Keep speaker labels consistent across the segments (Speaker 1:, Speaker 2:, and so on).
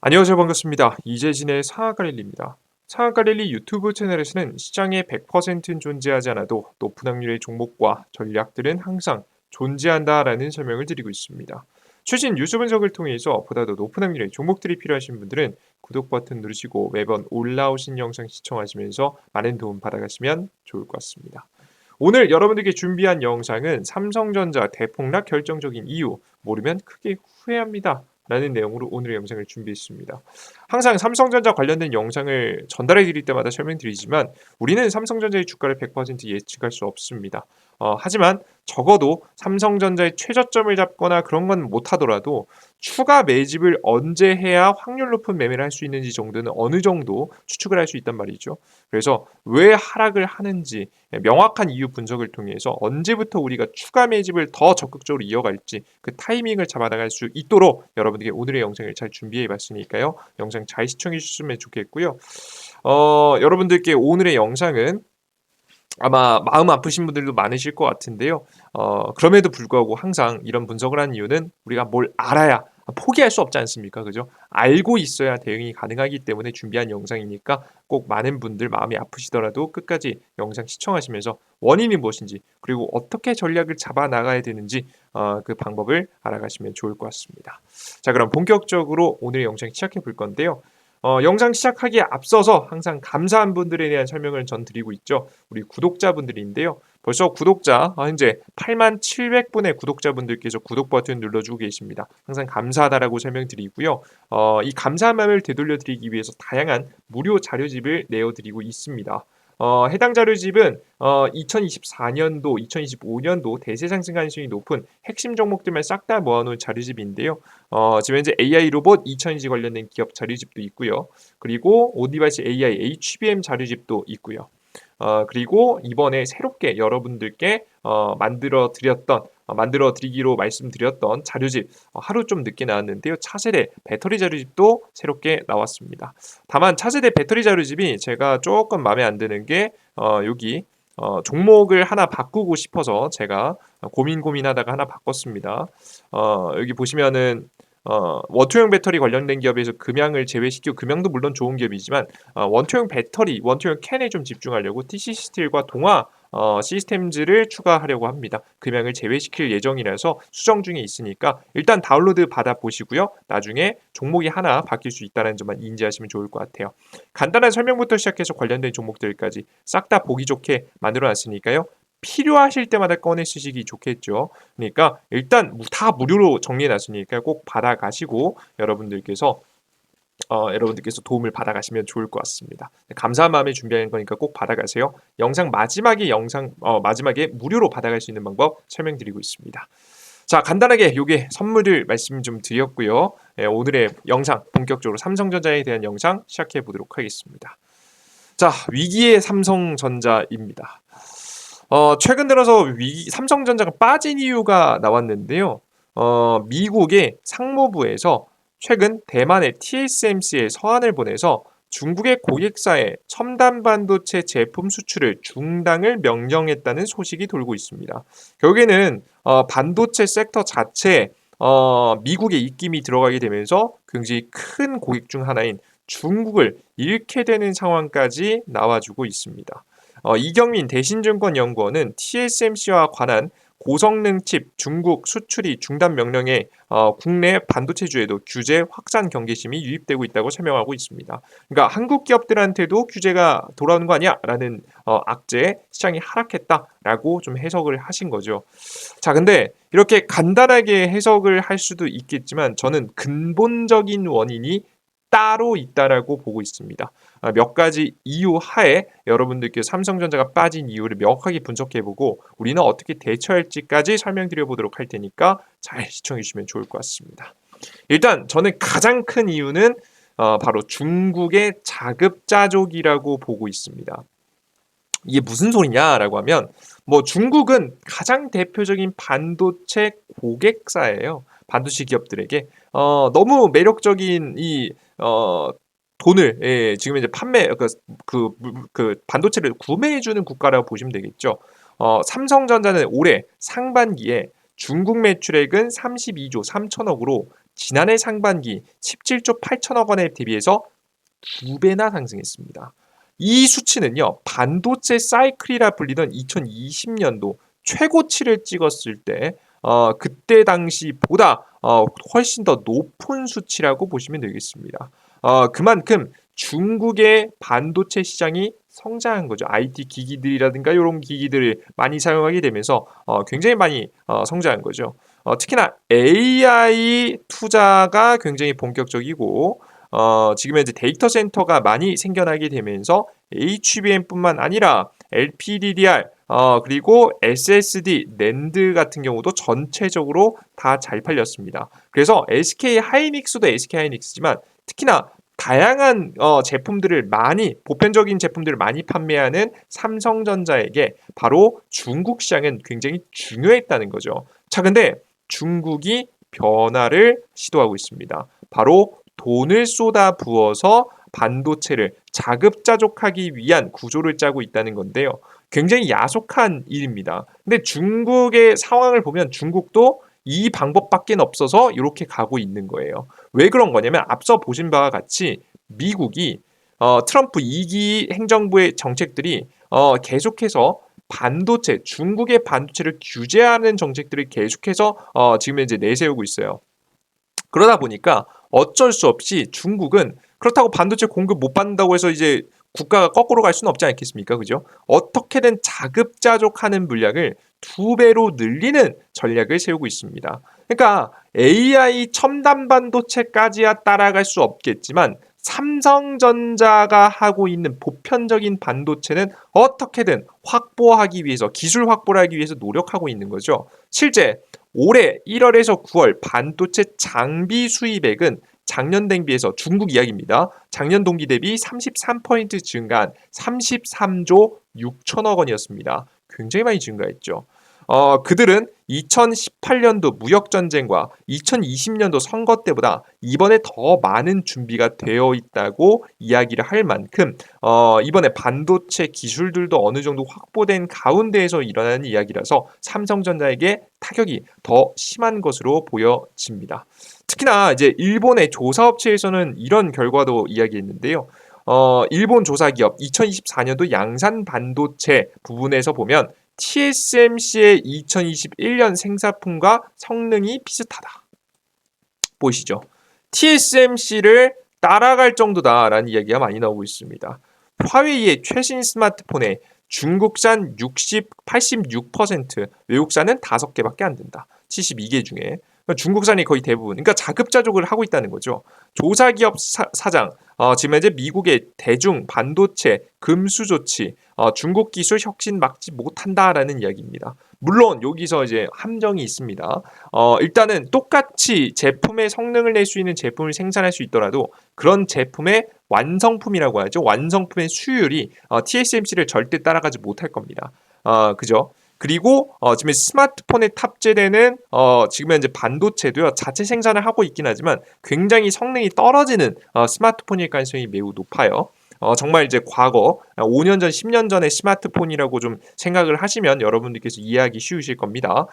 Speaker 1: 안녕하세요. 반갑습니다. 이재진의 상하가릴리입니다. 상하가릴리 유튜브 채널에서는 시장에 100%는 존재하지 않아도 높은 확률의 종목과 전략들은 항상 존재한다라는 설명을 드리고 있습니다. 최신 뉴스 분석을 통해서 보다 더 높은 확률의 종목들이 필요하신 분들은 구독 버튼 누르시고 매번 올라오신 영상 시청하시면서 많은 도움 받아가시면 좋을 것 같습니다. 오늘 여러분들께 준비한 영상은 삼성전자 대폭락 결정적인 이유 모르면 크게 후회합니다. 라는 내용으로 오늘의 영상을 준비했습니다. 항상 삼성전자 관련된 영상을 전달해 드릴 때마다 설명드리지만 우리는 삼성전자의 주가를 100% 예측할 수 없습니다. 하지만 적어도 삼성전자의 최저점을 잡거나 그런 건 못하더라도 추가 매집을 언제 해야 확률 높은 매매를 할 수 있는지 정도는 어느 정도 추측을 할 수 있단 말이죠. 그래서 왜 하락을 하는지 명확한 이유 분석을 통해서 언제부터 우리가 추가 매집을 더 적극적으로 이어갈지 그 타이밍을 잡아나갈 수 있도록 여러분들께 오늘의 영상을 잘 준비해 봤으니까요. 영상 잘 시청해 주셨으면 좋겠고요. 여러분들께 오늘의 영상은 아마 마음 아프신 분들도 많으실 것 같은데요. 그럼에도 불구하고 항상 이런 분석을 하는 이유는 우리가 뭘 알아야 포기할 수 없지 않습니까? 그죠? 알고 있어야 대응이 가능하기 때문에 준비한 영상이니까 꼭 많은 분들 마음이 아프시더라도 끝까지 영상 시청하시면서 원인이 무엇인지 그리고 어떻게 전략을 잡아 나가야 되는지 그 방법을 알아가시면 좋을 것 같습니다. 자, 그럼 본격적으로 오늘의 영상 시작해 볼 건데요. 영상 시작하기에 앞서서 항상 감사한 분들에 대한 설명을 전 드리고 있죠. 우리 구독자분들인데요. 벌써 구독자 현재 87,700분의 구독자분들께서 구독 버튼 눌러주고 계십니다. 항상 감사하다라고 설명드리고요. 이 감사한 마음을 되돌려드리기 위해서 다양한 무료 자료집을 내어드리고 있습니다. 해당 자료집은 2024년도, 2025년도 대세 상승 가능성이 높은 핵심 종목들만 싹 다 모아놓은 자료집인데요. 지금 현재 AI 로봇 2000지 관련된 기업 자료집도 있고요. 그리고 온디바이스 AI HBM 자료집도 있고요. 그리고 이번에 새롭게 여러분들께 만들어 드리기로 말씀드렸던 자료집 하루 좀 늦게 나왔는데요. 차세대 배터리 자료집도 새롭게 나왔습니다. 다만 차세대 배터리 자료집이 제가 조금 마음에 안 드는 게 여기 종목을 하나 바꾸고 싶어서 제가 고민하다가 하나 바꿨습니다. 여기 보시면은 원투형 배터리 관련된 기업에서 금양을 제외시키고 금양도 물론 좋은 기업이지만 원투형 배터리, 원투형 캔에 좀 집중하려고 TC 스틸과 동화 시스템즈를 추가하려고 합니다. 금양을 제외시킬 예정이라서 수정 중에 있으니까 일단 다운로드 받아 보시고요. 나중에 종목이 하나 바뀔 수 있다는 점만 인지하시면 좋을 것 같아요. 간단한 설명부터 시작해서 관련된 종목들까지 싹 다 보기 좋게 만들어 놨으니까요. 필요하실 때마다 꺼내 쓰시기 좋겠죠. 그러니까 일단 다 무료로 정리해 놨으니까 꼭 받아가시고 여러분들께서 도움을 받아가시면 좋을 것 같습니다. 감사한 마음에 준비하는 거니까 꼭 받아가세요. 영상 마지막에 무료로 받아갈 수 있는 방법 설명드리고 있습니다. 자, 간단하게 요게 선물을 말씀 좀 드렸고요. 오늘의 영상 본격적으로 삼성전자에 대한 영상 시작해 보도록 하겠습니다. 자, 위기의 삼성전자입니다. 최근 들어서 삼성전자가 빠진 이유가 나왔는데요. 미국의 상무부에서 최근 대만의 TSMC에 서한을 보내서 중국의 고객사에 첨단 반도체 제품 수출을 중단을 명령했다는 소식이 돌고 있습니다. 결국에는 반도체 섹터 자체에 미국의 입김이 들어가게 되면서 굉장히 큰 고객 중 하나인 중국을 잃게 되는 상황까지 나와주고 있습니다. 이경민 대신증권연구원은 TSMC와 관한 고성능 칩 중국 수출이 중단 명령에 국내 반도체주에도 규제 확산 경계심이 유입되고 있다고 설명하고 있습니다. 그러니까 한국 기업들한테도 규제가 돌아오는 거 아니야라는 악재에 시장이 하락했다라고 좀 해석을 하신 거죠. 자, 근데 이렇게 간단하게 해석을 할 수도 있겠지만 저는 근본적인 원인이 따로 있다라고 보고 있습니다. 몇 가지 이유 하에 여러분들께 삼성전자가 빠진 이유를 명확하게 분석해보고 우리는 어떻게 대처할지까지 설명드려 보도록 할 테니까 잘 시청해 주시면 좋을 것 같습니다. 일단 저는 가장 큰 이유는 바로 중국의 자급자족이라고 보고 있습니다. 이게 무슨 소리냐라고 하면 중국은 가장 대표적인 반도체 고객사예요. 반도체 기업들에게 너무 매력적인 이 돈을 지금 이제 그 반도체를 구매해주는 국가라고 보시면 되겠죠. 삼성전자는 올해 상반기에 중국 매출액은 32조 3천억으로 지난해 상반기 17조 8천억 원에 대비해서 2배나 상승했습니다. 이 수치는요, 반도체 사이클이라 불리던 2020년도 최고치를 찍었을 때 그때 당시보다 훨씬 더 높은 수치라고 보시면 되겠습니다. 그만큼 중국의 반도체 시장이 성장한 거죠. IT 기기들이라든가 이런 기기들을 많이 사용하게 되면서 굉장히 많이 성장한 거죠. 특히나 AI 투자가 굉장히 본격적이고 지금 현재 데이터 센터가 많이 생겨나게 되면서 HBM뿐만 아니라 LPDDR 그리고 SSD, 낸드 같은 경우도 전체적으로 다 잘 팔렸습니다. 그래서 SK 하이닉스도 SK 하이닉스지만 특히나 다양한 제품들을 많이 보편적인 제품들을 많이 판매하는 삼성전자에게 바로 중국 시장은 굉장히 중요했다는 거죠. 자, 근데 중국이 변화를 시도하고 있습니다. 바로 돈을 쏟아 부어서 반도체를 자급자족하기 위한 구조를 짜고 있다는 건데요. 굉장히 야속한 일입니다. 근데 중국의 상황을 보면 중국도 이 방법밖에 없어서 이렇게 가고 있는 거예요. 왜 그런 거냐면 앞서 보신 바와 같이 미국이 트럼프 2기 행정부의 정책들이 계속해서 반도체, 중국의 반도체를 규제하는 정책들을 계속해서 지금 이제 내세우고 있어요. 그러다 보니까 어쩔 수 없이 중국은 그렇다고 반도체 공급 못 받는다고 해서 이제 국가가 거꾸로 갈 수는 없지 않겠습니까? 그죠? 어떻게든 자급자족하는 물량을 2배로 늘리는 전략을 세우고 있습니다. 그러니까 AI 첨단 반도체까지야 따라갈 수 없겠지만 삼성전자가 하고 있는 보편적인 반도체는 어떻게든 확보하기 위해서 기술 확보를 하기 위해서 노력하고 있는 거죠. 실제 올해 1월에서 9월 반도체 장비 수입액은 작년 대비해서 중국 이야기입니다. 작년 동기 대비 33% 증가한 33조 6천억 원이었습니다. 굉장히 많이 증가했죠. 그들은 2018년도 무역전쟁과 2020년도 선거 때보다 이번에 더 많은 준비가 되어 있다고 이야기를 할 만큼 이번에 반도체 기술들도 어느 정도 확보된 가운데에서 일어나는 이야기라서 삼성전자에게 타격이 더 심한 것으로 보여집니다. 특히나 이제 일본의 조사업체에서는 이런 결과도 이야기했는데요. 일본 조사기업 2024년도 양산 반도체 부분에서 보면 TSMC의 2021년 생산품과 성능이 비슷하다. 보이시죠? TSMC를 따라갈 정도다라는 이야기가 많이 나오고 있습니다. 화웨이의 최신 스마트폰에 중국산 86%, 외국산은 5개밖에 안 된다. 72개 중에. 중국산이 거의 대부분. 그러니까 자급자족을 하고 있다는 거죠. 조사기업 사장, 지금 현재 미국의 대중 반도체 금수 조치, 중국 기술 혁신 막지 못한다라는 이야기입니다. 물론 여기서 이제 함정이 있습니다. 일단은 똑같이 제품의 성능을 낼 수 있는 제품을 생산할 수 있더라도 그런 제품의 완성품이라고 하죠. 완성품의 수율이 TSMC를 절대 따라가지 못할 겁니다. 그죠? 그리고 지금 스마트폰에 탑재되는 지금 현재 반도체도요. 자체 생산을 하고 있긴 하지만 굉장히 성능이 떨어지는 스마트폰일 가능성이 매우 높아요. 정말 이제 과거 5년 전, 10년 전의 스마트폰이라고 좀 생각을 하시면 여러분들께서 이해하기 쉬우실 겁니다.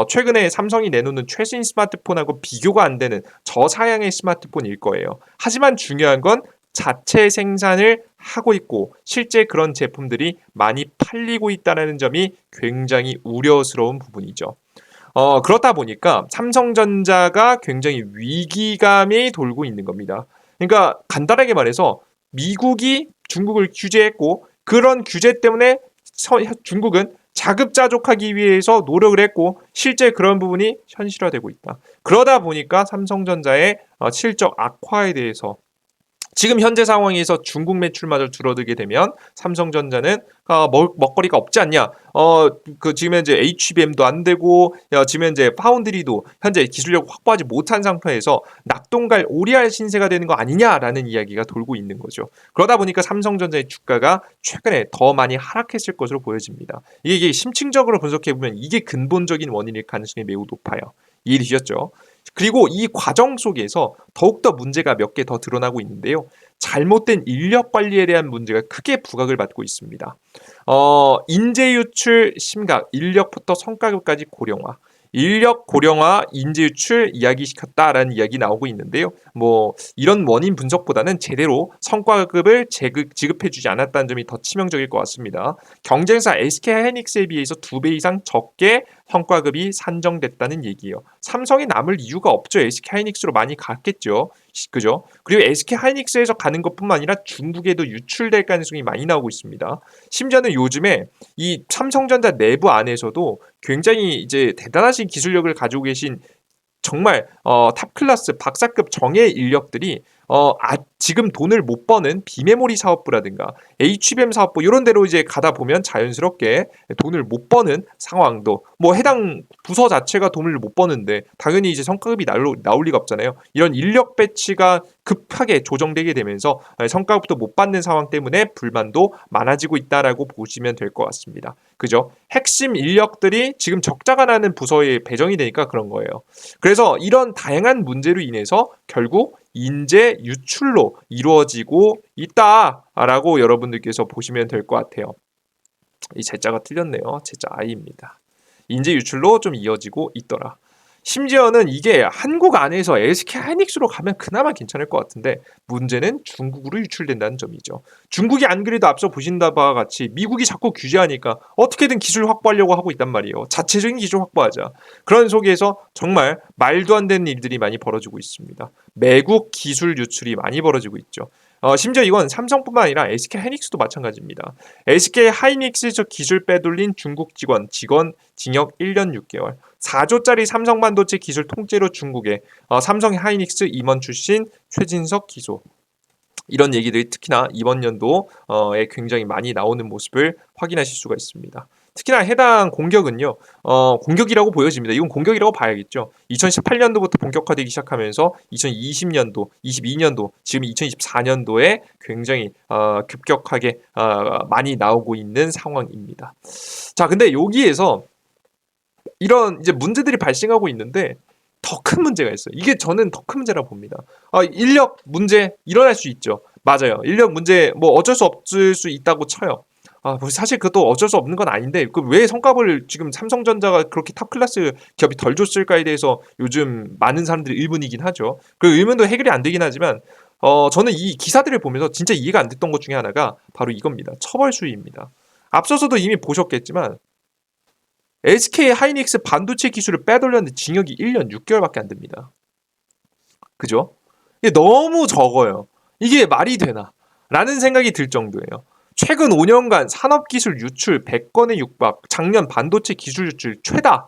Speaker 1: 최근에 삼성이 내놓는 최신 스마트폰하고 비교가 안 되는 저사양의 스마트폰일 거예요. 하지만 중요한 건 자체 생산을 하고 있고 실제 그런 제품들이 많이 팔리고 있다는 점이 굉장히 우려스러운 부분이죠. 그렇다 보니까 삼성전자가 굉장히 위기감이 돌고 있는 겁니다. 그러니까 간단하게 말해서 미국이 중국을 규제했고 그런 규제 때문에 중국은 자급자족하기 위해서 노력을 했고 실제 그런 부분이 현실화되고 있다. 그러다 보니까 삼성전자의 실적 악화에 대해서 지금 현재 상황에서 중국 매출마저 줄어들게 되면 삼성전자는 먹거리가 없지 않냐. 그 지금 현재 HBM도 안 되고 지금 현재 파운드리도 현재 기술력 확보하지 못한 상태에서 낙동갈 오리알 신세가 되는 거 아니냐라는 이야기가 돌고 있는 거죠. 그러다 보니까 삼성전자의 주가가 최근에 더 많이 하락했을 것으로 보여집니다. 이게 심층적으로 분석해 보면 이게 근본적인 원인일 가능성이 매우 높아요. 이해되셨죠? 그리고 이 과정 속에서 더욱더 문제가 몇 개 더 드러나고 있는데요. 잘못된 인력 관리에 대한 문제가 크게 부각을 받고 있습니다. 인재 유출 심각, 인력부터 성과급까지 고령화. 인력 고령화, 인재 유출 이야기시켰다라는 이야기 나오고 있는데요. 뭐 이런 원인 분석보다는 제대로 성과급을 지급해주지 않았다는 점이 더 치명적일 것 같습니다. 경쟁사 SK 하이닉스에 비해서 2배 이상 적게 성과급이 산정됐다는 얘기예요. 삼성에 남을 이유가 없죠. SK 하이닉스로 많이 갔겠죠. 그죠? 그리고 SK 하이닉스에서 가는 것뿐만 아니라 중국에도 유출될 가능성이 많이 나오고 있습니다. 심지어는 요즘에 이 삼성전자 내부 안에서도 굉장히 이제 대단하신 기술력을 가지고 계신 정말 탑 클래스 박사급 정예 인력들이 지금 돈을 못 버는 비메모리 사업부라든가 HBM 사업부 이런 데로 이제 가다 보면 자연스럽게 돈을 못 버는 상황도 뭐 해당 부서 자체가 돈을 못 버는데 당연히 이제 성과급이 나올 리가 없잖아요. 이런 인력 배치가 급하게 조정되게 되면서 성과급도 못 받는 상황 때문에 불만도 많아지고 있다라고 보시면 될 것 같습니다. 그죠? 핵심 인력들이 지금 적자가 나는 부서에 배정이 되니까 그런 거예요. 그래서 이런 다양한 문제로 인해서 결국 인재 유출로 이루어지고 있다라고 여러분들께서 보시면 될 것 같아요. 이 제자가 틀렸네요. 제자 I입니다. 인재 유출로 좀 이어지고 있더라. 심지어는 이게 한국 안에서 SK 하이닉스로 가면 그나마 괜찮을 것 같은데 문제는 중국으로 유출된다는 점이죠. 중국이 안 그래도 앞서 보신 바와 같이 미국이 자꾸 규제하니까 어떻게든 기술 확보하려고 하고 있단 말이에요. 자체적인 기술 확보하자. 그런 속에서 정말 말도 안 되는 일들이 많이 벌어지고 있습니다. 매국 기술 유출이 많이 벌어지고 있죠. 심지어 이건 삼성뿐만 아니라 SK 하이닉스도 마찬가지입니다. SK 하이닉스에서 기술 빼돌린 중국 직원 징역 1년 6개월. 4조짜리 삼성 반도체 기술 통째로 중국에 삼성 하이닉스 임원 출신 최진석 기소. 이런 얘기들이 특히나 이번 연도에 굉장히 많이 나오는 모습을 확인하실 수가 있습니다. 특히나 해당 공격은요, 공격이라고 보여집니다. 이건 공격이라고 봐야겠죠. 2018년도부터 본격화되기 시작하면서 2020년도, 22년도, 지금 2024년도에 굉장히 급격하게 많이 나오고 있는 상황입니다. 자, 근데 여기에서 이런 이제 문제들이 발생하고 있는데 더 큰 문제가 있어요. 이게 저는 더 큰 문제라고 봅니다. 인력 문제 일어날 수 있죠. 맞아요. 인력 문제 뭐 어쩔 수 없을 수 있다고 쳐요. 뭐 사실 그것도 어쩔 수 없는 건 아닌데 그 왜 성과급을 지금 삼성전자가 그렇게 탑 클래스 기업이 덜 줬을까에 대해서 요즘 많은 사람들이 의문이긴 하죠. 그 의문도 해결이 안 되긴 하지만 저는 이 기사들을 보면서 진짜 이해가 안 됐던 것 중에 하나가 바로 이겁니다. 처벌 수위입니다. 앞서서도 이미 보셨겠지만 SK 하이닉스 반도체 기술을 빼돌렸는데 징역이 1년 6개월밖에 안 됩니다. 그죠? 이게 너무 적어요. 이게 말이 되나? 라는 생각이 들 정도예요. 최근 5년간 산업기술 유출 100건에 육박, 작년 반도체 기술 유출 최다.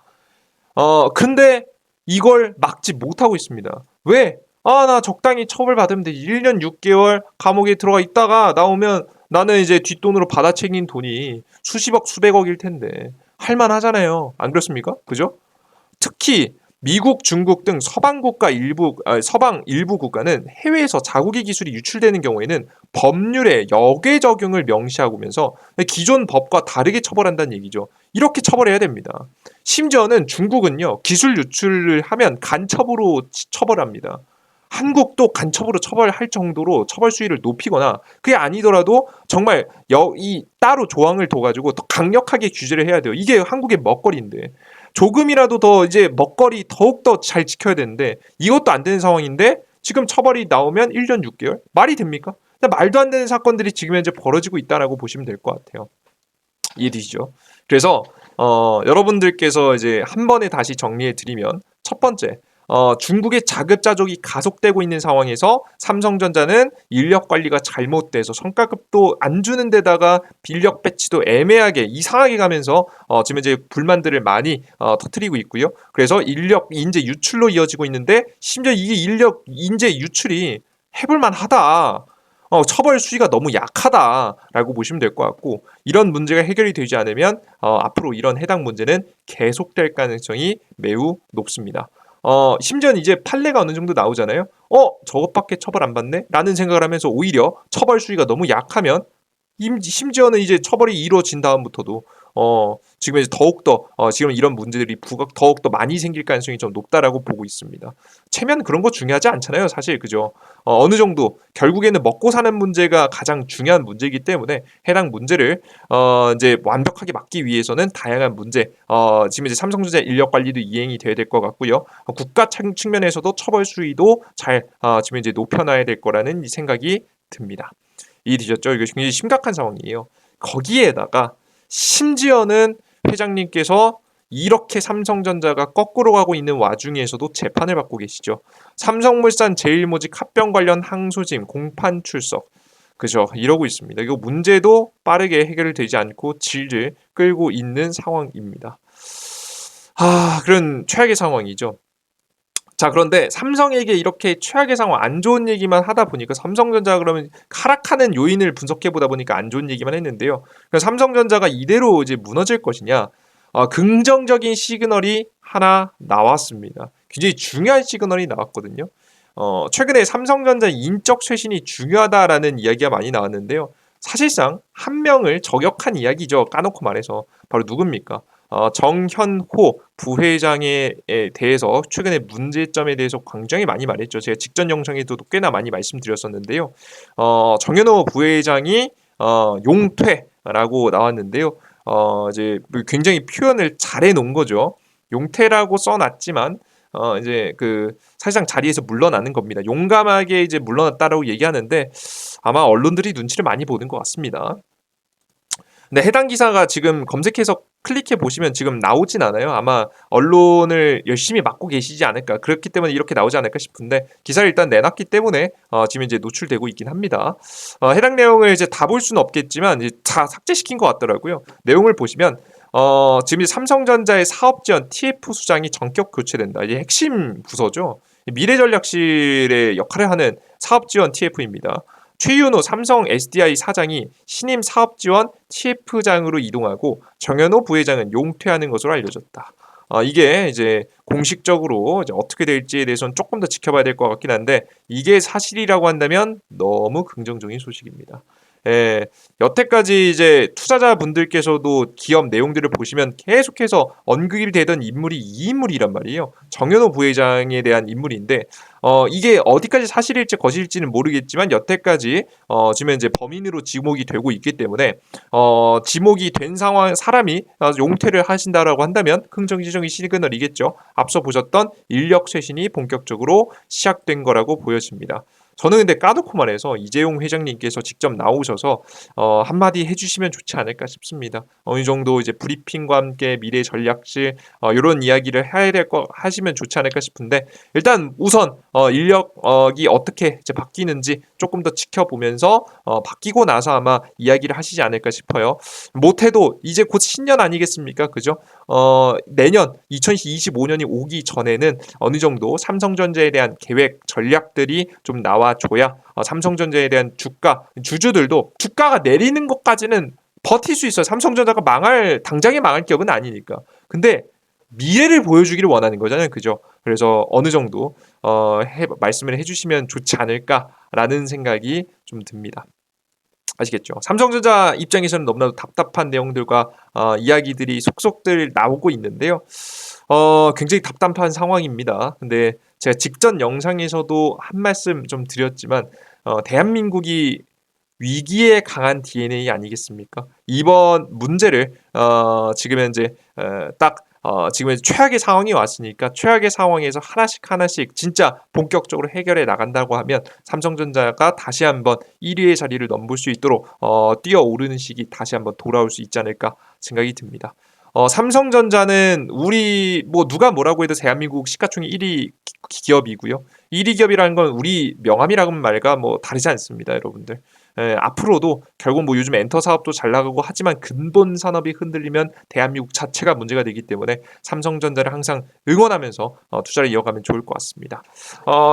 Speaker 1: 근데 이걸 막지 못하고 있습니다. 왜? 나 적당히 처벌받으면 돼. 1년 6개월 감옥에 들어가 있다가 나오면 나는 이제 뒷돈으로 받아채긴 돈이 수십억, 수백억일 텐데. 할만하잖아요. 안 그렇습니까? 그죠? 특히 미국, 중국 등 서방 일부 국가는 해외에서 자국의 기술이 유출되는 경우에는 법률에 역외 적용을 명시하면서 기존 법과 다르게 처벌한다는 얘기죠. 이렇게 처벌해야 됩니다. 심지어는 중국은요, 기술 유출을 하면 간첩으로 처벌합니다. 한국도 간첩으로 처벌할 정도로 처벌 수위를 높이거나 그게 아니더라도 정말 이 따로 조항을 둬가지고 더 강력하게 규제를 해야 돼요. 이게 한국의 먹거리인데 조금이라도 더 이제 먹거리 더욱더 잘 지켜야 되는데 이것도 안 되는 상황인데 지금 처벌이 나오면 1년 6개월? 말이 됩니까? 말도 안 되는 사건들이 지금 현재 벌어지고 있다라고 보시면 될 것 같아요. 이해되시죠? 그래서 여러분들께서 이제 한 번에 다시 정리해 드리면 첫 번째 중국의 자급자족이 가속되고 있는 상황에서 삼성전자는 인력 관리가 잘못돼서 성과급도 안 주는 데다가 인력 배치도 애매하게 이상하게 가면서 지금 이제 불만들을 많이 터뜨리고 있고요. 그래서 인재 유출로 이어지고 있는데 심지어 이게 인재 유출이 해볼만 하다. 처벌 수위가 너무 약하다라고 보시면 될 것 같고 이런 문제가 해결이 되지 않으면 앞으로 이런 해당 문제는 계속될 가능성이 매우 높습니다. 심지어는 이제 판례가 어느 정도 나오잖아요. 저것밖에 처벌 안 받네? 라는 생각을 하면서 오히려 처벌 수위가 너무 약하면 심지어는 이제 처벌이 이루어진 다음부터도 지금 이제 더욱더 지금 이런 문제들이 더욱더 많이 생길 가능성이 좀 높다라고 보고 있습니다. 체면 그런 거 중요하지 않잖아요, 사실 그죠? 어느 정도 결국에는 먹고 사는 문제가 가장 중요한 문제이기 때문에 해당 문제를 이제 완벽하게 막기 위해서는 다양한 문제, 지금 이제 삼성전자 인력 관리도 이행이 돼야 될 것 같고요. 국가 측면에서도 처벌 수위도 잘 지금 이제 높여놔야 될 거라는 이 생각이 듭니다. 이해되셨죠? 이게 굉장히 심각한 상황이에요. 거기에다가 심지어는 회장님께서 이렇게 삼성전자가 거꾸로 가고 있는 와중에서도 재판을 받고 계시죠. 삼성물산 제일모직 합병 관련 항소심 공판 출석. 그죠? 이러고 있습니다. 이거 문제도 빠르게 해결되지 않고 질질 끌고 있는 상황입니다. 그런 최악의 상황이죠. 자, 그런데 삼성에게 이렇게 최악의 상황, 안 좋은 얘기만 하다 보니까 삼성전자 그러면 하락하는 요인을 분석해 보다 보니까 안 좋은 얘기만 했는데요. 그러니까 삼성전자가 이대로 이제 무너질 것이냐? 긍정적인 시그널이 하나 나왔습니다. 굉장히 중요한 시그널이 나왔거든요. 최근에 삼성전자 인적 쇄신이 중요하다라는 이야기가 많이 나왔는데요. 사실상 한 명을 저격한 이야기죠. 까놓고 말해서 바로 누굽니까? 정현호 부회장에 대해서 최근에 문제점에 대해서 굉장히 많이 말했죠. 제가 직전 영상에도 꽤나 많이 말씀드렸었는데요. 정현호 부회장이 용퇴라고 나왔는데요. 이제 굉장히 표현을 잘해 놓은 거죠. 용퇴라고 써놨지만 이제 그 사실상 자리에서 물러나는 겁니다. 용감하게 이제 물러났다라고 얘기하는데 아마 언론들이 눈치를 많이 보는 것 같습니다. 근데 해당 기사가 지금 검색해서 클릭해 보시면 지금 나오진 않아요. 아마 언론을 열심히 막고 계시지 않을까. 그렇기 때문에 이렇게 나오지 않을까 싶은데 기사를 일단 내놨기 때문에 지금 이제 노출되고 있긴 합니다. 해당 내용을 이제 다 볼 수는 없겠지만 이제 다 삭제시킨 것 같더라고요. 내용을 보시면 지금 이제 삼성전자의 사업지원 TF 수장이 전격 교체된다. 이게 핵심 부서죠. 미래전략실의 역할을 하는 사업지원 TF입니다. 최윤호 삼성 SDI 사장이 신임 사업지원 TF장으로 이동하고 정현호 부회장은 용퇴하는 것으로 알려졌다. 이게 이제 공식적으로 이제 어떻게 될지에 대해서는 조금 더 지켜봐야 될 것 같긴 한데 이게 사실이라고 한다면 너무 긍정적인 소식입니다. 예, 여태까지 이제 투자자분들께서도 기업 내용들을 보시면 계속해서 언급이 되던 인물이 이 인물이란 말이에요. 정현호 부회장에 대한 인물인데 이게 어디까지 사실일지 거짓일지는 모르겠지만 여태까지 지금 이제 범인으로 지목이 되고 있기 때문에 지목이 된 상황 사람이 용퇴를 하신다라고 한다면 긍정지정이 시그널이겠죠. 앞서 보셨던 인력 쇄신이 본격적으로 시작된 거라고 보여집니다. 저는 근데 까놓고 말해서 이재용 회장님께서 직접 나오셔서 한마디 해주시면 좋지 않을까 싶습니다. 어느 정도 이제 브리핑과 함께 미래 전략실 이런 이야기를 해야 될 거 하시면 좋지 않을까 싶은데 일단 우선 인력이 어떻게 이제 바뀌는지 조금 더 지켜보면서 바뀌고 나서 아마 이야기를 하시지 않을까 싶어요. 못해도 이제 곧 신년 아니겠습니까? 그죠? 내년 2025년이 오기 전에는 어느 정도 삼성전자에 대한 계획 전략들이 좀 나와줘야 삼성전자에 대한 주주들도 주가가 내리는 것까지는 버틸 수 있어요. 삼성전자가 당장에 망할 기업은 아니니까. 근데 미래를 보여주기를 원하는 거잖아요. 그죠? 그래서 어느 정도 말씀을 해주시면 좋지 않을까라는 생각이 좀 듭니다. 아시겠죠? 삼성전자 입장에서는 너무나도 답답한 내용들과 이야기들이 속속들 나오고 있는데요. 굉장히 답답한 상황입니다. 근데 제가 직전 영상에서도 한 말씀 좀 드렸지만 대한민국이 위기에 강한 DNA 아니겠습니까? 이번 문제를 지금 현재 지금 최악의 상황이 왔으니까 최악의 상황에서 하나씩 진짜 본격적으로 해결해 나간다고 하면 삼성전자가 다시 한번 1위의 자리를 넘볼 수 있도록 뛰어오르는 시기 다시 한번 돌아올 수 있지 않을까 생각이 듭니다. 삼성전자는 우리 뭐 누가 뭐라고 해도 대한민국 시가총액 1위 기업이고요. 1위 기업이라는 건 우리 명함이라는 말과 뭐 다르지 않습니다, 여러분들. 앞으로도 결국 뭐 요즘 엔터 사업도 잘 나가고 하지만 근본 산업이 흔들리면 대한민국 자체가 문제가 되기 때문에 삼성전자를 항상 응원하면서 투자를 이어가면 좋을 것 같습니다.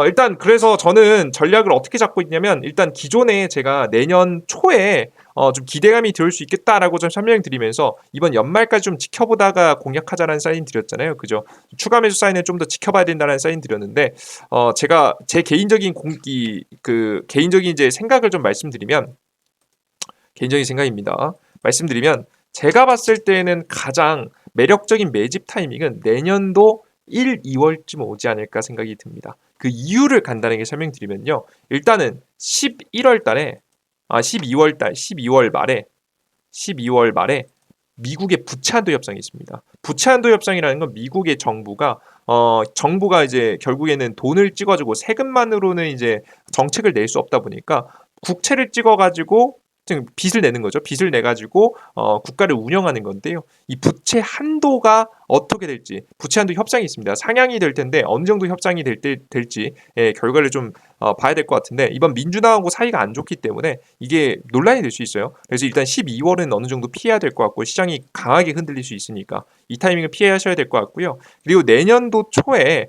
Speaker 1: 일단 그래서 저는 전략을 어떻게 잡고 있냐면 일단 기존에 제가 내년 초에 좀 기대감이 들을 수 있겠다라고 좀 설명드리면서 이번 연말까지 좀 지켜보다가 공략하자라는 사인 드렸잖아요. 그죠? 추가 매수 사인을 좀 더 지켜봐야 된다는 사인 드렸는데 제가 제 개인적인 개인적인 이제 생각을 좀 말씀드리면 개인적인 생각입니다. 말씀드리면 제가 봤을 때는 가장 매력적인 매집 타이밍은 내년도 1, 2월쯤 오지 않을까 생각이 듭니다. 그 이유를 간단하게 설명드리면요. 일단은 11월 달에 12월 달 12월 말에 미국의 부채한도 협상이 있습니다. 부채한도 협상이라는 건 미국의 정부가 이제 결국에는 돈을 찍어주고 세금만으로는 이제 정책을 낼 수 없다 보니까 국채를 찍어가지고 빚을 내는 거죠. 빚을 내 가지고 국가를 운영하는 건데요. 이 부채 한도가 어떻게 될지 부채 한도 협상이 있습니다. 상향이 될 텐데 어느 정도 협상이 될지 결과를 좀 봐야 될 것 같은데 이번 민주당하고 사이가 안 좋기 때문에 이게 논란이 될 수 있어요. 그래서 일단 12월은 어느 정도 피해야 될 것 같고 시장이 강하게 흔들릴 수 있으니까 이 타이밍을 피하셔야 될 것 같고요. 그리고 내년도 초에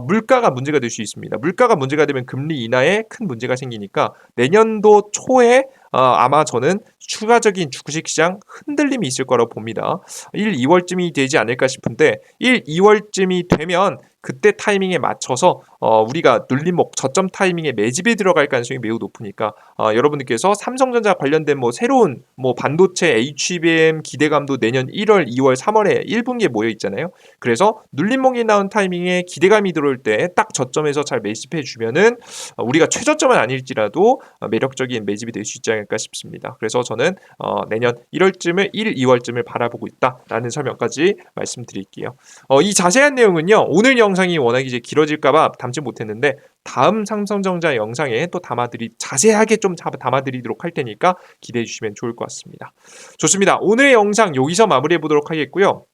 Speaker 1: 물가가 문제가 될 수 있습니다. 물가가 문제가 되면 금리 인하에 큰 문제가 생기니까 내년도 초에 아마 저는 추가적인 주식시장 흔들림이 있을 거라고 봅니다. 1, 2월쯤이 되지 않을까 싶은데 1, 2월쯤이 되면 그때 타이밍에 맞춰서 우리가 눌림목 저점 타이밍에 매집이 들어갈 가능성이 매우 높으니까 여러분들께서 삼성전자 관련된 뭐 새로운 뭐 반도체 HBM 기대감도 내년 1월, 2월, 3월에 1분기에 모여 있잖아요. 그래서 눌림목이 나온 타이밍에 기대감이 들어올 때 딱 저점에서 잘 매집해 주면은 우리가 최저점은 아닐지라도 매력적인 매집이 될 수 있지 않을까 싶습니다. 그래서 저는 내년 1월쯤을 1, 2월쯤을 바라보고 있다라는 설명까지 말씀드릴게요. 이 자세한 내용은요. 오늘 영상이 워낙 이제 길어질까봐 담지 못했는데 다음 삼성전자 영상에 또 자세하게 좀 담아드리도록 할 테니까 기대해 주시면 좋을 것 같습니다. 좋습니다. 오늘의 영상 여기서 마무리해 보도록 하겠고요.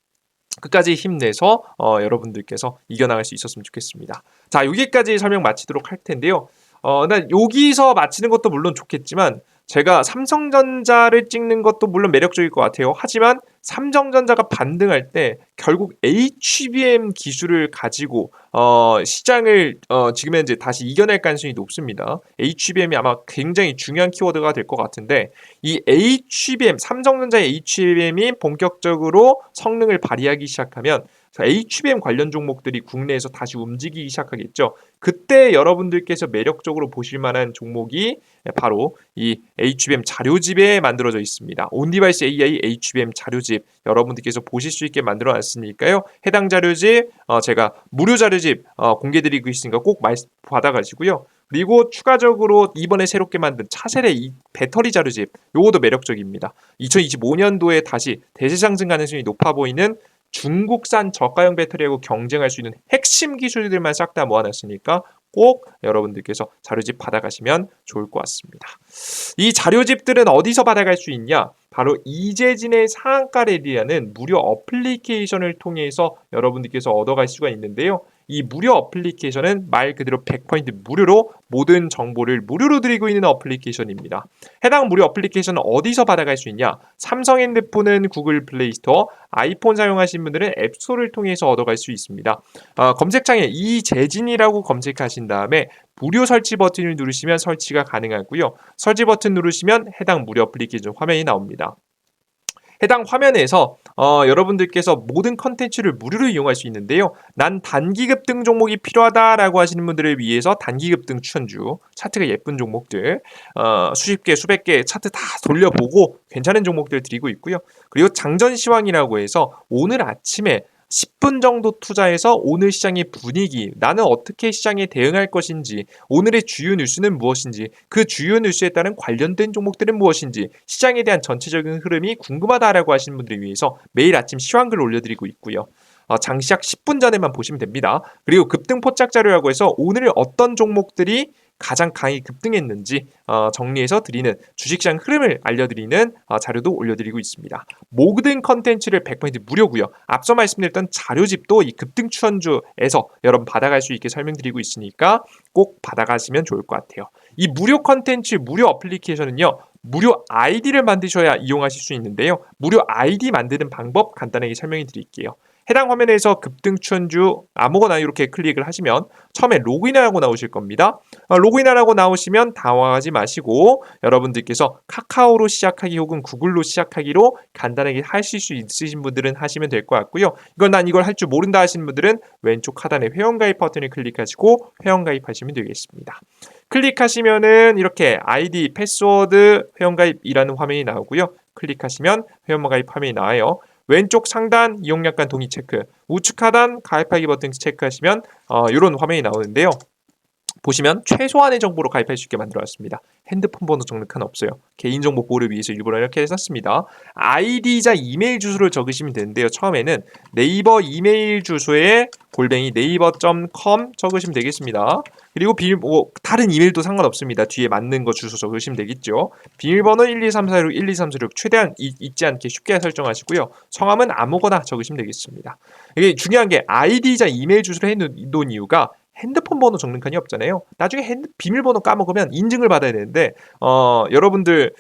Speaker 1: 끝까지 힘내서 여러분들께서 이겨나갈 수 있었으면 좋겠습니다. 자, 여기까지 설명 마치도록 할 텐데요. 난 여기서 마치는 것도 물론 좋겠지만 제가 삼성전자를 찍는 것도 물론 매력적일 것 같아요. 하지만 삼성전자가 반등할 때 결국 HBM 기술을 가지고 시장을 지금 현재 다시 이겨낼 가능성이 높습니다. HBM이 아마 굉장히 중요한 키워드가 될 것 같은데 이 HBM, 삼성전자의 HBM이 본격적으로 성능을 발휘하기 시작하면 HBM 관련 종목들이 국내에서 다시 움직이기 시작하겠죠. 그때 여러분들께서 매력적으로 보실 만한 종목이 바로 이 HBM 자료집에 만들어져 있습니다. 온디바이스 AI HBM 자료집 여러분들께서 보실 수 있게 만들어 놨으니까요. 해당 자료집 제가 무료 자료집 공개드리고 있으니까 꼭 받아가시고요. 그리고 추가적으로 이번에 새롭게 만든 차세대 이 배터리 자료집 요것도 매력적입니다. 2025년도에 다시 대세 상승 가능성이 높아 보이는 중국산 저가형 배터리하고 경쟁할 수 있는 핵심 기술들만 싹 다 모아놨으니까 꼭 여러분들께서 자료집 받아가시면 좋을 것 같습니다. 이 자료집들은 어디서 받아갈 수 있냐? 바로 이재진의 상한가 랠리라는 무료 어플리케이션을 통해서 여러분들께서 얻어갈 수가 있는데요. 이 무료 어플리케이션은 말 그대로 100% 무료로 모든 정보를 무료로 드리고 있는 어플리케이션입니다. 해당 무료 어플리케이션은 어디서 받아갈 수 있냐? 삼성 핸드폰은 구글 플레이 스토어, 아이폰 사용하시는 분들은 앱스토어를 통해서 얻어갈 수 있습니다. 검색창에 이재진이라고 검색하신 다음에 무료 설치 버튼을 누르시면 설치가 가능하고요. 설치 버튼 누르시면 해당 무료 어플리케이션 화면이 나옵니다. 해당 화면에서 여러분들께서 모든 컨텐츠를 무료로 이용할 수 있는데요. 난 단기급등 종목이 필요하다라고 하시는 분들을 위해서 단기급등 추천주, 차트가 예쁜 종목들, 수십 개, 수백 개 차트 다 돌려보고 괜찮은 종목들 드리고 있고요. 그리고 장전시황이라고 해서 오늘 아침에 10분 정도 투자해서 오늘 시장의 분위기, 나는 어떻게 시장에 대응할 것인지, 오늘의 주요 뉴스는 무엇인지, 그 주요 뉴스에 따른 관련된 종목들은 무엇인지, 시장에 대한 전체적인 흐름이 궁금하다라고 하시는 분들을 위해서 매일 아침 시황글 올려드리고 있고요. 장시작 10분 전에만 보시면 됩니다. 그리고 급등 포착 자료라고 해서 오늘 어떤 종목들이 가장 강히 급등했는지 정리해서 드리는 주식시장 흐름을 알려드리는 자료도 올려드리고 있습니다. 모든 컨텐츠를 100% 무료고요. 앞서 말씀드렸던 자료집도 이 급등 추천주에서 여러분 받아갈 수 있게 설명드리고 있으니까 꼭 받아가시면 좋을 것 같아요. 이 무료 컨텐츠, 무료 어플리케이션은요. 무료 아이디를 만드셔야 이용하실 수 있는데요. 무료 아이디 만드는 방법 간단하게 설명해 드릴게요. 해당 화면에서 급등 추천주 아무거나 이렇게 클릭을 하시면 처음에 로그인하라고 나오실 겁니다. 로그인하라고 나오시면 당황하지 마시고 여러분들께서 카카오로 시작하기 혹은 구글로 시작하기로 간단하게 하실 수 있으신 분들은 하시면 될 것 같고요. 난 이걸 할 줄 모른다 하시는 분들은 왼쪽 하단에 회원가입 버튼을 클릭하시고 회원가입하시면 되겠습니다. 클릭하시면은 이렇게 아이디, 패스워드, 회원가입이라는 화면이 나오고요. 클릭하시면 회원만 가입 화면이 나와요. 왼쪽 상단 이용약관 동의 체크, 우측 하단 가입하기 버튼 체크하시면 이런 화면이 나오는데요. 보시면 최소한의 정보로 가입할 수 있게 만들어놨습니다. 핸드폰 번호 적는 칸 없어요. 개인정보 보호를 위해서 일부러 이렇게 해놨습니다. 아이디자 이메일 주소를 적으시면 되는데요. 처음에는 네이버 이메일 주소에 _naver.com 적으시면 되겠습니다. 그리고 다른 이메일도 상관없습니다. 뒤에 맞는 거 주소 적으시면 되겠죠. 비밀번호 12346 12346 최대한 잊지 않게 쉽게 설정하시고요. 성함은 아무거나 적으시면 되겠습니다. 이게 중요한 게 아이디자 이메일 주소를 해놓은 이유가 핸드폰 번호 적는 칸이 없잖아요. 나중에 비밀번호 까먹으면 인증을 받아야 되는데 여러분들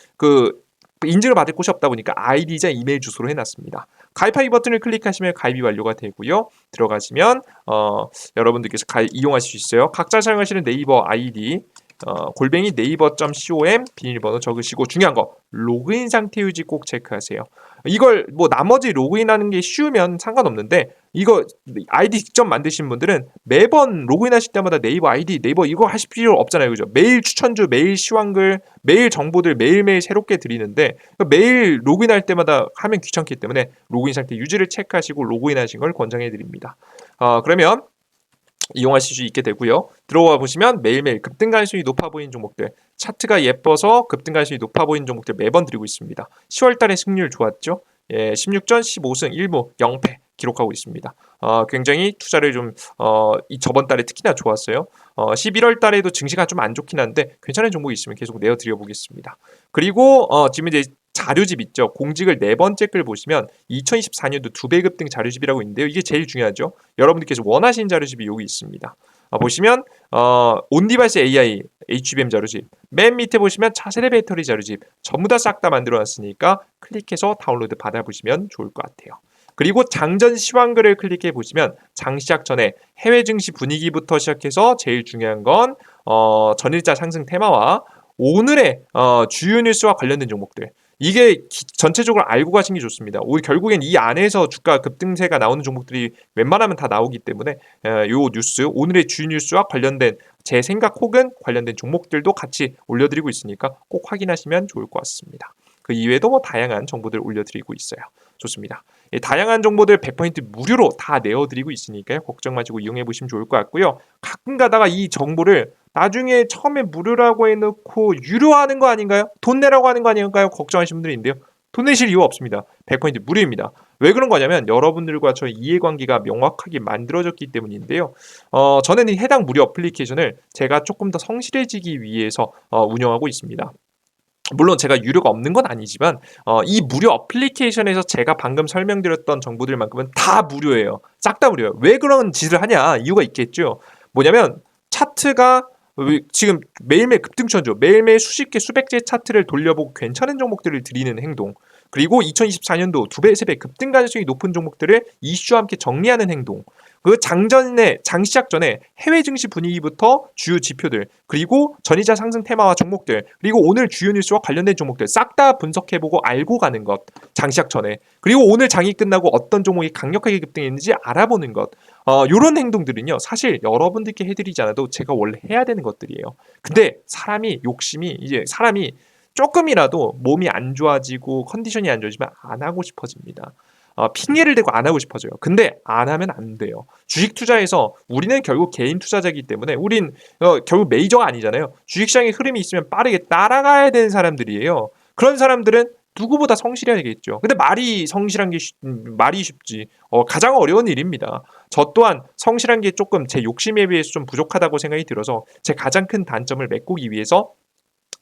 Speaker 1: 인증을 받을 곳이 없다 보니까 아이디자 이메일 주소로 해놨습니다. 가입하기 버튼을 클릭하시면 가입이 완료가 되고요. 들어가시면 여러분들께서 이용하실 수 있어요. 각자 사용하시는 네이버 아이디 _naver.com 비밀번호 적으시고 중요한 거 로그인 상태 유지 꼭 체크하세요. 이걸 나머지 로그인하는 게 쉬우면 상관없는데 이거 아이디 직접 만드신 분들은 매번 로그인하실 때마다 네이버 아이디 네이버 이거 하실 필요 없잖아요. 그죠? 매일 추천주, 매일 시황글, 매일 정보들 매일매일 새롭게 드리는데 매일 로그인할 때마다 하면 귀찮기 때문에 로그인 상태 유지를 체크하시고 로그인하신 걸 권장해 드립니다. 그러면 이용하실 수 있게 되고요. 들어와 보시면 매일매일 급등 가능성이 높아 보이는 종목들, 차트가 예뻐서 급등 가능성이 높아 보이는 종목들 매번 드리고 있습니다. 10월 달에 승률 좋았죠? 16전 15승 1무 0패 기록하고 있습니다. 굉장히 투자를 좀 저번 달에 특히나 좋았어요. 11월 달에도 증시가 좀 안 좋긴 한데 괜찮은 종목이 있으면 계속 내어드려 보겠습니다. 그리고 지금 이제 자료집 있죠. 공직을 4번째 글 보시면 2024년도 2배 급등 자료집이라고 있는데요. 이게 제일 중요하죠. 여러분들께서 원하시는 자료집이 여기 있습니다. 보시면 온디바이스 AI HBM 자료집, 맨 밑에 보시면 차세대 배터리 자료집 전부 다 싹 다 만들어놨으니까 클릭해서 다운로드 받아보시면 좋을 것 같아요. 그리고 장전 시황글을 클릭해 보시면 장시작 전에 해외 증시 분위기부터 시작해서 제일 중요한 건 전일자 상승 테마와 오늘의 주요 뉴스와 관련된 종목들, 이게 전체적으로 알고 가신 게 좋습니다. 결국엔 이 안에서 주가 급등세가 나오는 종목들이 웬만하면 다 나오기 때문에 요 뉴스, 오늘의 주요 뉴스와 관련된 제 생각 혹은 관련된 종목들도 같이 올려드리고 있으니까 꼭 확인하시면 좋을 것 같습니다. 그 이외에도 다양한 정보들 올려드리고 있어요. 좋습니다. 다양한 정보들 100% 무료로 다 내어드리고 있으니까요. 걱정 마시고 이용해 보시면 좋을 것 같고요. 가끔 가다가 이 정보를 나중에 처음에 무료라고 해놓고 유료하는 거 아닌가요? 돈 내라고 하는 거 아닌가요? 걱정하시는 분들이 있는데요. 돈 내실 이유 없습니다. 100% 무료입니다. 왜 그런 거냐면 여러분들과 저의 이해관계가 명확하게 만들어졌기 때문인데요. 저는 이 해당 무료 어플리케이션을 제가 조금 더 성실해지기 위해서 운영하고 있습니다. 물론 제가 유료가 없는 건 아니지만 이 무료 어플리케이션에서 제가 방금 설명드렸던 정보들만큼은 다 무료예요. 싹 다 무료예요. 왜 그런 짓을 하냐? 이유가 있겠죠. 뭐냐면 차트가 지금 매일매일 급등천조, 매일매일 수십 개 수백 개 차트를 돌려보고 괜찮은 종목들을 드리는 행동, 그리고 2024년도 2배, 3배 급등 가능성이 높은 종목들을 이슈와 함께 정리하는 행동, 그 장시작 전에 해외 증시 분위기부터 주요 지표들, 그리고 전이자 상승 테마와 종목들, 그리고 오늘 주요 뉴스와 관련된 종목들 싹 다 분석해보고 알고 가는 것, 장시작 전에. 그리고 오늘 장이 끝나고 어떤 종목이 강력하게 급등했는지 알아보는 것. 이런 행동들은요, 사실 여러분들께 해드리지 않아도 제가 원래 해야 되는 것들이에요. 근데 사람이 조금이라도 몸이 안 좋아지고 컨디션이 안 좋아지면 안 하고 싶어집니다. 핑계를 대고 안 하고 싶어져요. 근데 안 하면 안 돼요. 주식 투자에서 우리는 결국 개인 투자자이기 때문에 우린 결국 메이저가 아니잖아요. 주식시장의 흐름이 있으면 빠르게 따라가야 되는 사람들이에요. 그런 사람들은 누구보다 성실해야겠죠. 근데 말이 쉽지. 가장 어려운 일입니다. 저 또한 성실한 게 조금 제 욕심에 비해서 좀 부족하다고 생각이 들어서 제 가장 큰 단점을 메꾸기 위해서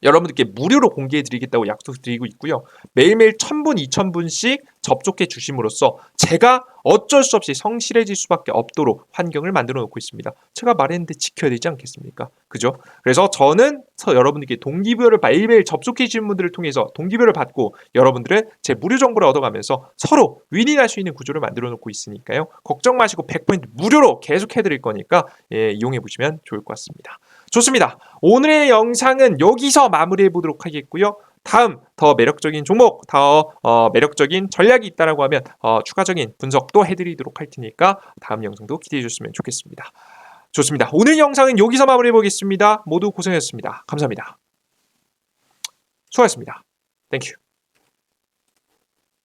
Speaker 1: 여러분들께 무료로 공개해 드리겠다고 약속드리고 있고요. 매일매일 1000분, 2000분씩 접촉해 주심으로써 제가 어쩔 수 없이 성실해질 수밖에 없도록 환경을 만들어 놓고 있습니다. 제가 말했는데 지켜야 되지 않겠습니까? 그죠? 그래서 저는 여러분들께 동기부여를 매일매일 접촉해 주신 분들을 통해서 동기부여를 받고 여러분들은 제 무료 정보를 얻어가면서 서로 윈윈할 수 있는 구조를 만들어 놓고 있으니까요. 걱정 마시고 100% 무료로 계속 해드릴 거니까 이용해 보시면 좋을 것 같습니다. 좋습니다. 오늘의 영상은 여기서 마무리해 보도록 하겠고요. 다음 더 매력적인 종목, 더 매력적인 전략이 있다라고 하면 추가적인 분석도 해드리도록 할 테니까 다음 영상도 기대해 주셨으면 좋겠습니다. 좋습니다. 오늘 영상은 여기서 마무리해 보겠습니다. 모두 고생하셨습니다. 감사합니다. 수고하셨습니다. 땡큐.